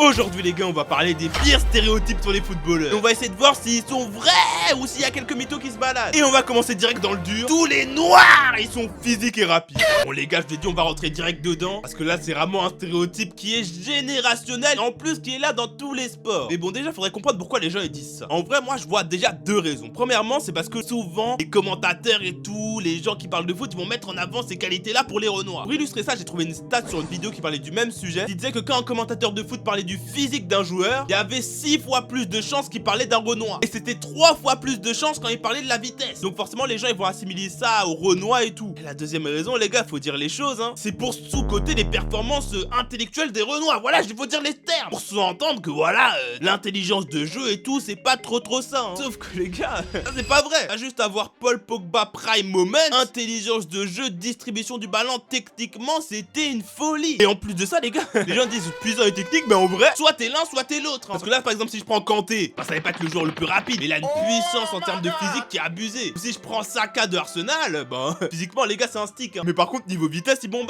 Aujourd'hui les gars, on va parler des pires stéréotypes sur les footballeurs. Et on va essayer de voir s'ils sont vrais ou s'il y a quelques mythos qui se baladent. Et on va commencer direct dans le dur. Tous les noirs, ils sont physiques et rapides. Bon les gars, je l'ai dit, on va rentrer direct dedans. Parce que là, c'est vraiment un stéréotype qui est générationnel. En plus, qui est là dans tous les sports. Mais bon, déjà, faudrait comprendre pourquoi les gens ils disent ça. En vrai, moi, je vois déjà deux raisons. Premièrement, c'est parce que souvent, les commentateurs et tout, les gens qui parlent de foot, ils vont mettre en avant ces qualités-là pour les renois. Pour illustrer ça, j'ai trouvé une stat sur une vidéo qui parlait du même sujet. Qui disait que quand un commentateur de foot parlait du physique d'un joueur, il y avait 6 fois plus de chances qu'il parlait d'un renois. Et c'était 3 fois plus de chances quand il parlait de la vitesse. Donc forcément, les gens ils vont assimiler ça au renois et tout. Et la deuxième raison, les gars, faut dire les choses, hein. C'est pour sous-coter les performances intellectuelles des renois. Voilà, il faut dire les termes. Pour sous-entendre que voilà, l'intelligence de jeu et tout, c'est pas trop ça. Hein. Sauf que les gars, ça c'est pas vrai. T'as juste à voir Paul Pogba Prime Moment. Intelligence de jeu, distribution du ballon, techniquement, c'était une folie. Et en plus de ça, les gars, les gens disent puissant et technique, mais en vrai, soit t'es l'un, soit t'es l'autre. Hein. Parce que là, par exemple, si je prends Kanté, bah, ça va pas être le joueur le plus rapide, mais il a une puissance en termes de physique qui est abusée. Si je prends Saka de Arsenal, bah, physiquement, les gars, c'est un stick. Hein. Mais par contre, niveau vitesse, il bombarde.